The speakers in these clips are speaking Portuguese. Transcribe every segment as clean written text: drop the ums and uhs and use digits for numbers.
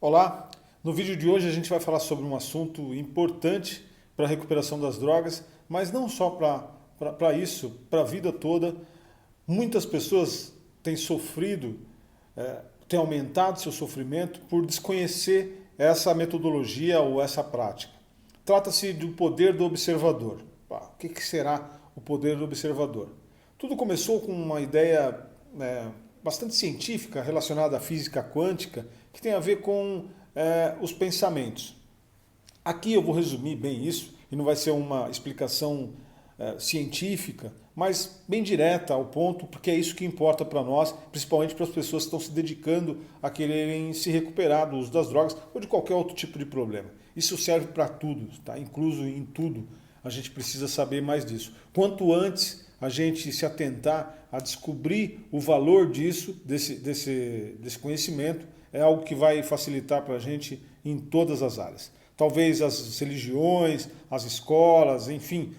Olá, no vídeo de hoje a gente vai falar sobre um assunto importante para a recuperação das drogas, mas não só para isso, para a vida toda. Muitas pessoas têm sofrido, têm aumentado seu sofrimento por desconhecer essa metodologia ou essa prática. Trata-se do poder do observador. O que será o poder do observador? Tudo começou com uma ideia bastante científica relacionada à física quântica, que tem a ver com os pensamentos. Aqui eu vou resumir bem isso, e não vai ser uma explicação científica, mas bem direta ao ponto, porque é isso que importa para nós, principalmente para as pessoas que estão se dedicando a quererem se recuperar do uso das drogas ou de qualquer outro tipo de problema. Isso serve para tudo, tá? Incluso em tudo. A gente precisa saber mais disso. Quanto antes a gente se atentar a descobrir o valor disso, desse conhecimento, é algo que vai facilitar para a gente em todas as áreas. Talvez as religiões, as escolas, enfim,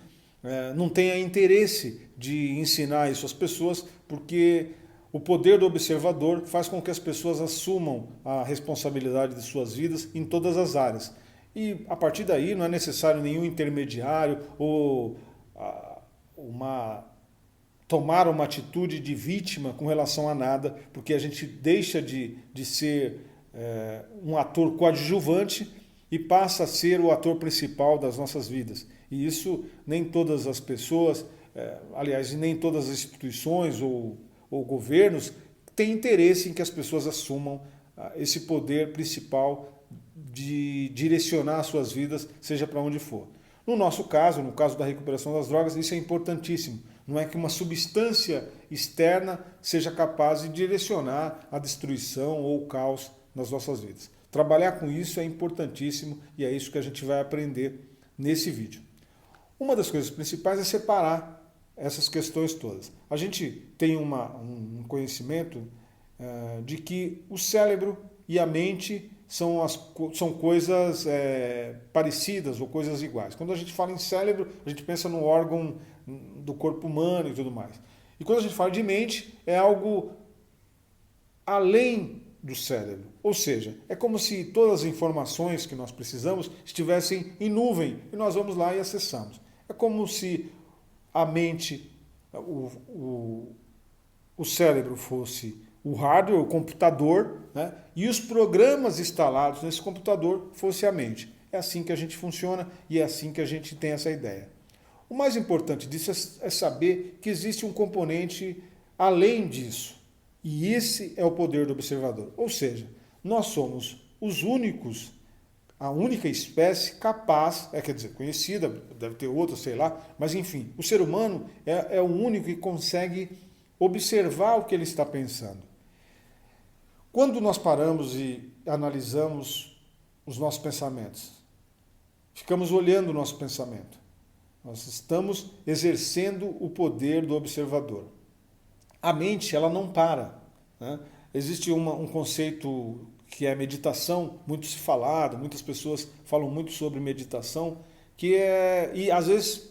não tenha interesse de ensinar isso às pessoas, porque o poder do observador faz com que as pessoas assumam a responsabilidade de suas vidas em todas as áreas. E a partir daí não é necessário nenhum intermediário ou tomar uma atitude de vítima com relação a nada, porque a gente deixa de ser um ator coadjuvante e passa a ser o ator principal das nossas vidas. E isso nem todas as pessoas, aliás, nem todas as instituições ou governos têm interesse em que as pessoas assumam esse poder principal de direcionar as suas vidas, seja para onde for. No nosso caso, no caso da recuperação das drogas, isso é importantíssimo. Não é que uma substância externa seja capaz de direcionar a destruição ou o caos nas nossas vidas. Trabalhar com isso é importantíssimo e é isso que a gente vai aprender nesse vídeo. Uma das coisas principais é separar essas questões todas. A gente tem um conhecimento de que o cérebro e a mente são coisas parecidas ou coisas iguais. Quando a gente fala em cérebro, a gente pensa no órgão do corpo humano e tudo mais. E quando a gente fala de mente, é algo além do cérebro. Ou seja, é como se todas as informações que nós precisamos estivessem em nuvem e nós vamos lá e acessamos. É como se a mente, o cérebro fosse o hardware, o computador, né? E os programas instalados nesse computador fosse a mente. É assim que a gente funciona e é assim que a gente tem essa ideia. O mais importante disso é saber que existe um componente além disso. E esse é o poder do observador. Ou seja, nós somos os únicos, a única espécie capaz, quer dizer, conhecida, deve ter outra, sei lá, mas enfim, o ser humano é o único que consegue observar o que ele está pensando. Quando nós paramos e analisamos os nossos pensamentos, ficamos olhando o nosso pensamento, nós estamos exercendo o poder do observador. A mente, ela não para, né? Existe um conceito que é meditação, muito se falado, muitas pessoas falam muito sobre meditação, e às vezes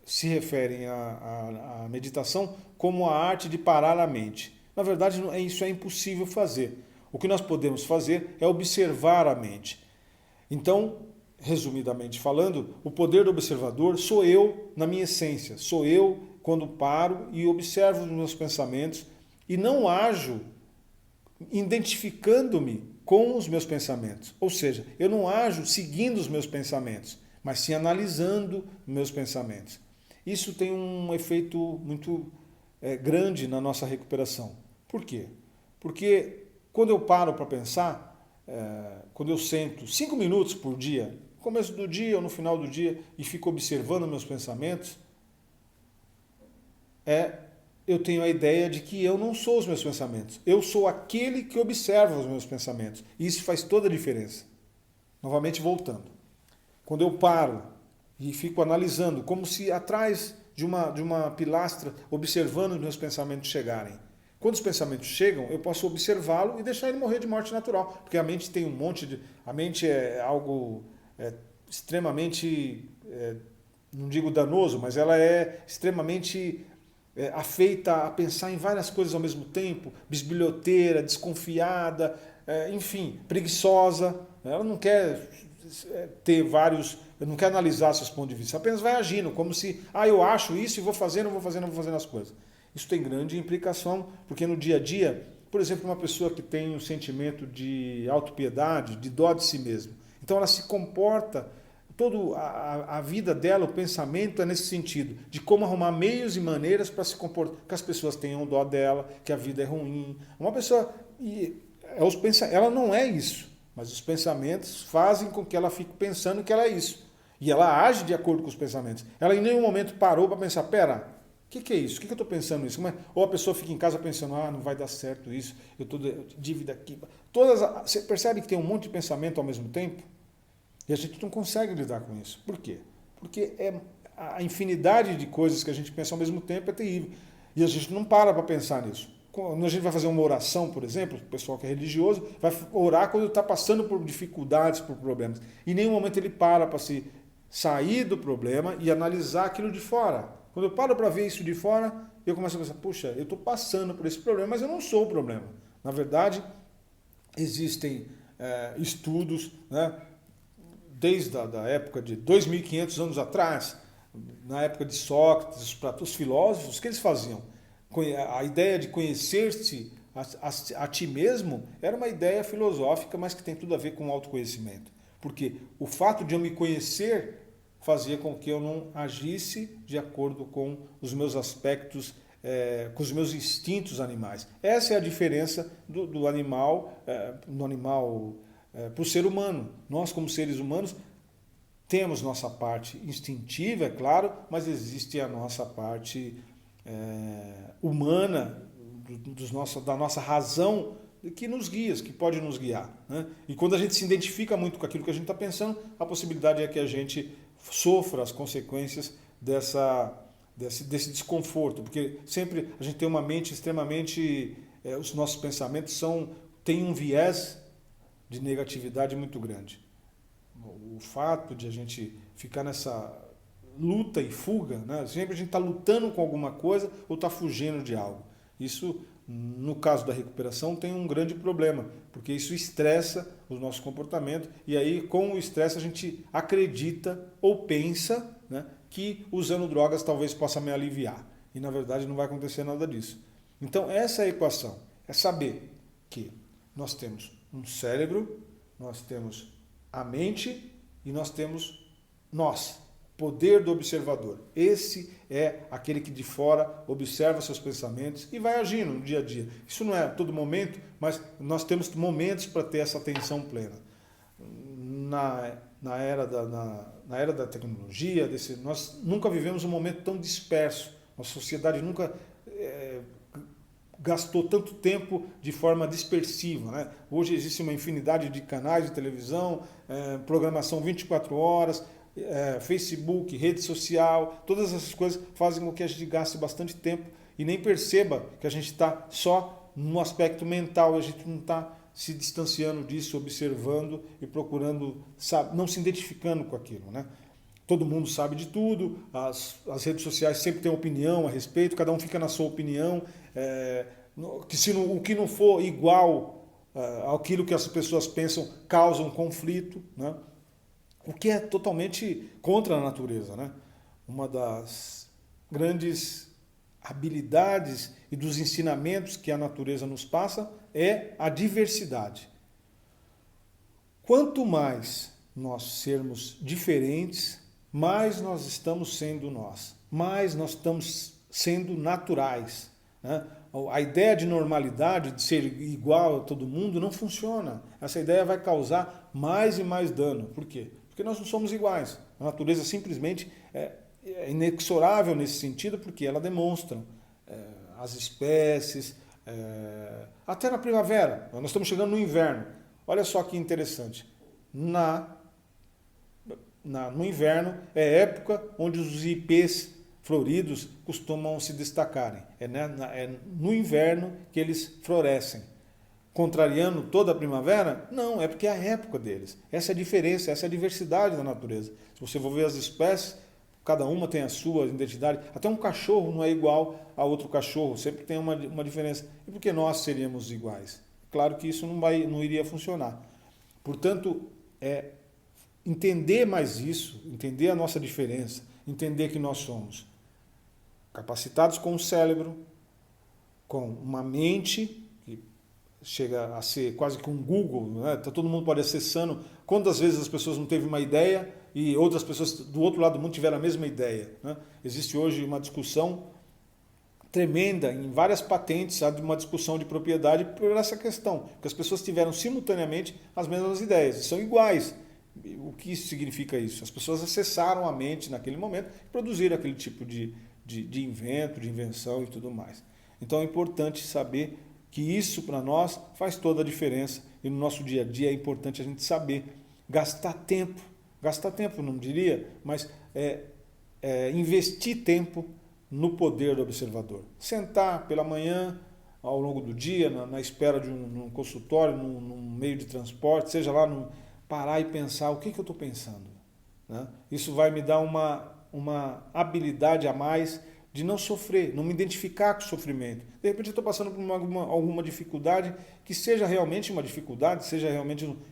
se referem à meditação como a arte de parar a mente. Na verdade, isso é impossível fazer. O que nós podemos fazer é observar a mente. Então, resumidamente falando, o poder do observador sou eu na minha essência. Sou eu quando paro e observo os meus pensamentos e não ajo identificando-me com os meus pensamentos. Ou seja, eu não ajo seguindo os meus pensamentos, mas sim analisando meus pensamentos. Isso tem um efeito muito grande na nossa recuperação. Por quê? Porque quando eu paro para pensar, quando eu sento 5 minutos por dia, no começo do dia ou no final do dia, e fico observando meus pensamentos, eu tenho a ideia de que eu não sou os meus pensamentos. Eu sou aquele que observa os meus pensamentos. E isso faz toda a diferença. Novamente voltando. Quando eu paro e fico analisando, como se atrás de uma pilastra, observando os meus pensamentos chegarem. Quando os pensamentos chegam, eu posso observá-lo e deixar ele morrer de morte natural. Porque a mente tem um monte de... A mente é algo extremamente, não digo danoso, mas ela é extremamente afeita a pensar em várias coisas ao mesmo tempo, bisbilhoteira, desconfiada, enfim, preguiçosa, ela não quer ter vários, não quer analisar seus pontos de vista, apenas vai agindo, como se, eu acho isso e vou fazendo as coisas. Isso tem grande implicação, porque no dia a dia, por exemplo, uma pessoa que tem um sentimento de autopiedade, de dó de si mesmo, então ela se comporta, toda a vida dela, o pensamento é nesse sentido, de como arrumar meios e maneiras para se comportar, que as pessoas tenham dó dela, que a vida é ruim. Uma pessoa, ela não é isso, mas os pensamentos fazem com que ela fique pensando que ela é isso. E ela age de acordo com os pensamentos. Ela em nenhum momento parou para pensar, pera, o que é isso? O que eu estou pensando nisso? Ou a pessoa fica em casa pensando, não vai dar certo isso, eu estou dívida aqui. Você percebe que tem um monte de pensamento ao mesmo tempo? E a gente não consegue lidar com isso. Por quê? Porque a infinidade de coisas que a gente pensa ao mesmo tempo é terrível. E a gente não para pensar nisso. Quando a gente vai fazer uma oração, por exemplo, o pessoal que é religioso vai orar quando está passando por dificuldades, por problemas. E em nenhum momento ele para se sair do problema e analisar aquilo de fora. Quando eu paro para ver isso de fora, eu começo a pensar, puxa, eu estou passando por esse problema, mas eu não sou o problema. Na verdade, existem estudos, né, desde a época de 2.500 anos atrás, na época de Sócrates, os filósofos, o que eles faziam? A ideia de conhecer-se a ti mesmo era uma ideia filosófica, mas que tem tudo a ver com o autoconhecimento. Porque o fato de eu me conhecer fazia com que eu não agisse de acordo com os meus aspectos, com os meus instintos animais. Essa é a diferença do animal para o ser humano. Nós, como seres humanos, temos nossa parte instintiva, é claro, mas existe a nossa parte humana, da nossa razão, que nos guia, que pode nos guiar. Né? E quando a gente se identifica muito com aquilo que a gente está pensando, a possibilidade é que a gente sofra as consequências desse desconforto, porque sempre a gente tem uma mente extremamente... os nossos pensamentos têm um viés de negatividade muito grande. O fato de a gente ficar nessa luta e fuga, né? Sempre a gente está lutando com alguma coisa ou está fugindo de algo. Isso, no caso da recuperação, tem um grande problema, porque isso estressa o nosso comportamento e aí, com o estresse, a gente acredita ou pensa, né, que usando drogas talvez possa me aliviar. E, na verdade, não vai acontecer nada disso. Então, essa é a equação. É saber que nós temos um cérebro, nós temos a mente e nós temos poder do observador. Esse é aquele que de fora observa seus pensamentos e vai agindo no dia a dia. Isso não é a todo momento, mas nós temos momentos para ter essa atenção plena. Na era da tecnologia, nós nunca vivemos um momento tão disperso. Nossa sociedade nunca gastou tanto tempo de forma dispersiva. Né? Hoje existe uma infinidade de canais de televisão, programação 24 horas, Facebook, rede social, todas essas coisas fazem com que a gente gaste bastante tempo e nem perceba que a gente está só no aspecto mental, a gente não está se distanciando disso, observando e procurando, não se identificando com aquilo. Né? Todo mundo sabe de tudo, as redes sociais sempre têm opinião a respeito, cada um fica na sua opinião, que se o que não for igual àquilo que as pessoas pensam causa um conflito, né? O que é totalmente contra a natureza. Né? Uma das grandes habilidades e dos ensinamentos que a natureza nos passa é a diversidade. Quanto mais nós sermos diferentes, mais nós estamos sendo nós, mais nós estamos sendo naturais. Né? A ideia de normalidade, de ser igual a todo mundo, não funciona. Essa ideia vai causar mais e mais dano. Por quê? Porque nós não somos iguais. A natureza simplesmente é inexorável nesse sentido, porque ela demonstra as espécies, até na primavera. Nós estamos chegando no inverno. Olha só que interessante. No inverno é época onde os ipês floridos costumam se destacarem. É no inverno que eles florescem. Contrariando toda a primavera? Não, é porque é a época deles. Essa é a diferença, essa é a diversidade da natureza. Se você for ver as espécies, cada uma tem a sua identidade. Até um cachorro não é igual a outro cachorro, sempre tem uma diferença. E por que nós seríamos iguais? Claro que isso não iria funcionar. Portanto, entender mais isso, entender a nossa diferença, entender que nós somos capacitados com um cérebro, com uma mente que chega a ser quase que um Google, né? Todo mundo pode acessando. Quantas vezes as pessoas não teve uma ideia e outras pessoas do outro lado do mundo tiveram a mesma ideia, né? Existe hoje uma discussão tremenda em várias patentes, sabe, uma discussão de propriedade por essa questão, porque as pessoas tiveram simultaneamente as mesmas ideias, são iguais. O que isso significa isso? As pessoas acessaram a mente naquele momento e produziram aquele tipo de invento, de invenção e tudo mais. Então é importante saber que isso para nós faz toda a diferença e no nosso dia a dia é importante a gente saber gastar tempo, não diria, mas investir tempo no poder do observador. Sentar pela manhã, ao longo do dia, na espera de um consultório, num meio de transporte, seja lá, parar e pensar o que eu estou pensando, né? Isso vai me dar uma habilidade a mais de não sofrer, não me identificar com o sofrimento. De repente eu estou passando por alguma dificuldade, que seja realmente uma dificuldade,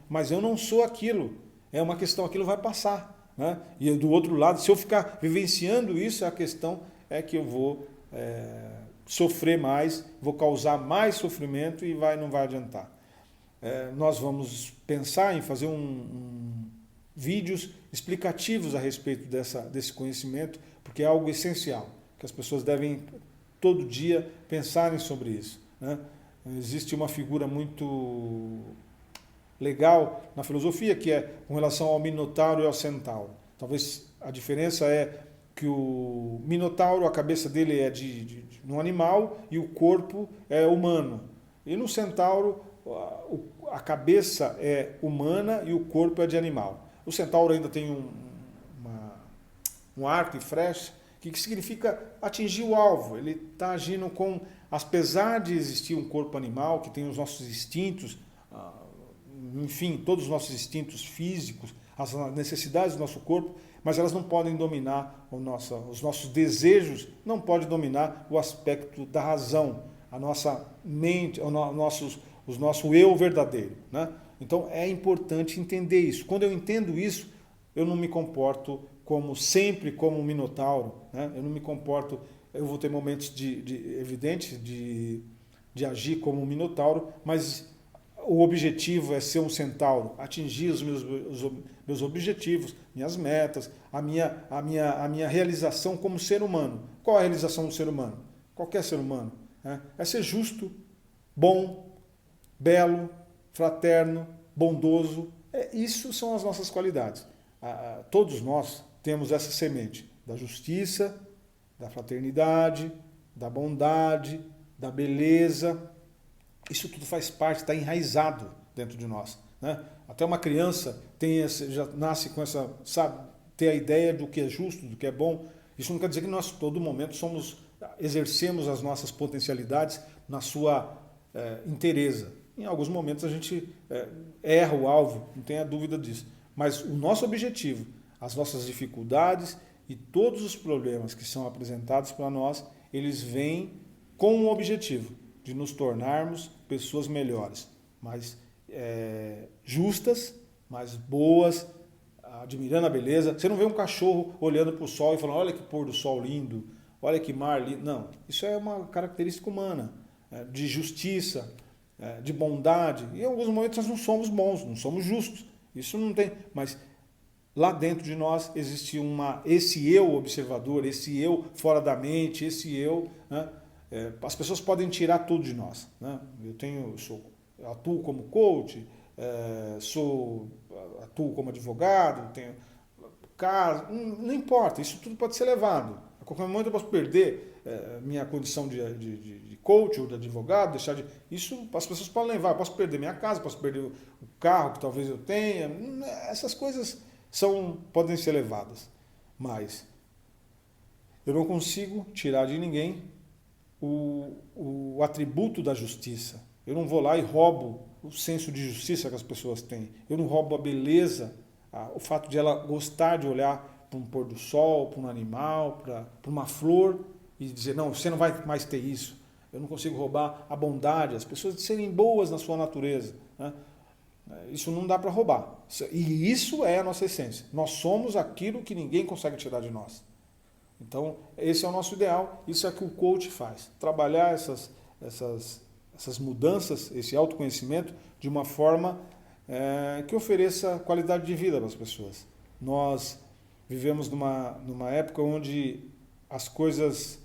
mas eu não sou aquilo. É uma questão, aquilo vai passar, né? E do outro lado, se eu ficar vivenciando isso, a questão é que eu vou sofrer mais, vou causar mais sofrimento e não vai adiantar. Nós vamos pensar em fazer vídeos explicativos a respeito desse conhecimento, porque é algo essencial, que as pessoas devem todo dia pensarem sobre isso, né? Existe uma figura muito legal na filosofia que é com relação ao Minotauro e ao Centauro. Talvez a diferença é que o Minotauro, a cabeça dele é de um animal e o corpo é humano. E no Centauro, a cabeça é humana e o corpo é de animal. O Centauro ainda tem um arco e flecha, que significa atingir o alvo. Ele está agindo com, apesar de existir um corpo animal, que tem os nossos instintos, enfim, todos os nossos instintos físicos, as necessidades do nosso corpo, mas elas não podem dominar os nossos desejos, não pode dominar o aspecto da razão, a nossa mente, o nosso eu verdadeiro, né? Então é importante entender isso. Quando eu entendo isso, eu não me comporto sempre como um minotauro, né? Eu não me comporto, eu vou ter momentos evidentes de agir como um minotauro, mas o objetivo é ser um centauro, atingir os meus objetivos, minhas metas, a minha realização como ser humano. Qual é a realização do ser humano? Qualquer ser humano, né? É ser justo, bom, belo, fraterno, bondoso. Isso são as nossas qualidades. Todos nós temos essa semente da justiça, da fraternidade, da bondade, da beleza. Isso tudo faz parte, está enraizado dentro de nós, né? Até uma criança já nasce com essa, sabe, ter a ideia do que é justo, do que é bom. Isso não quer dizer que nós, todo momento, exercemos as nossas potencialidades na sua inteireza. Em alguns momentos a gente erra o alvo, não tenha dúvida disso. Mas o nosso objetivo, as nossas dificuldades e todos os problemas que são apresentados para nós, eles vêm com um objetivo de nos tornarmos pessoas melhores, mais justas, mais boas, admirando a beleza. Você não vê um cachorro olhando para o sol e falando, olha que pôr do sol lindo, olha que mar lindo. Não, isso é uma característica humana, de justiça, de bondade. E em alguns momentos nós não somos bons, não somos justos. Isso não tem, mas lá dentro de nós existe esse eu observador, esse eu fora da mente, esse eu, né? As pessoas podem tirar tudo de nós, né? Eu atuo como coach, atuo como advogado, tenho casa, não importa, isso tudo pode ser levado. A qualquer momento eu posso perder minha condição de coach ou de advogado, isso as pessoas podem levar, eu posso perder minha casa, posso perder o carro que talvez eu tenha, essas coisas podem ser levadas, mas eu não consigo tirar de ninguém o atributo da justiça. Eu não vou lá e roubo o senso de justiça que as pessoas têm. Eu não roubo a beleza, o fato de ela gostar de olhar para um pôr do sol, para um animal, para uma flor e dizer, não, você não vai mais ter isso. Eu não consigo roubar a bondade, as pessoas de serem boas na sua natureza, né? Isso não dá para roubar. E isso é a nossa essência. Nós somos aquilo que ninguém consegue tirar de nós. Então, esse é o nosso ideal, isso é o que o coach faz. Trabalhar essas mudanças, esse autoconhecimento, de uma forma que ofereça qualidade de vida para as pessoas. Nós vivemos numa época onde as coisas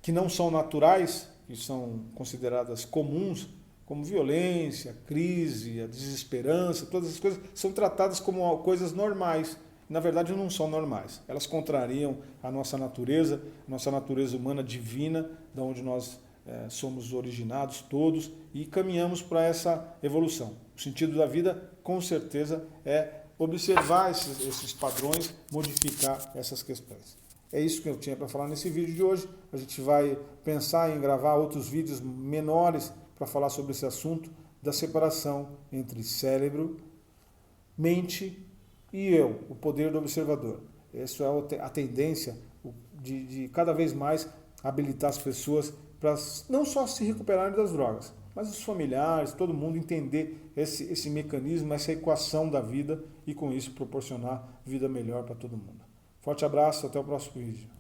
que não são naturais, que são consideradas comuns, como violência, crise, a desesperança, todas essas coisas são tratadas como coisas normais. Na verdade, não são normais. Elas contrariam a nossa natureza humana divina, da onde nós somos originados todos e caminhamos para essa evolução. O sentido da vida, com certeza, é observar esses padrões, modificar essas questões. É isso que eu tinha para falar nesse vídeo de hoje. A gente vai pensar em gravar outros vídeos menores para falar sobre esse assunto da separação entre cérebro, mente e eu, o poder do observador. Essa é a tendência de cada vez mais habilitar as pessoas para não só se recuperarem das drogas, mas os familiares, todo mundo entender esse mecanismo, essa equação da vida e com isso proporcionar vida melhor para todo mundo. Forte abraço, até o próximo vídeo.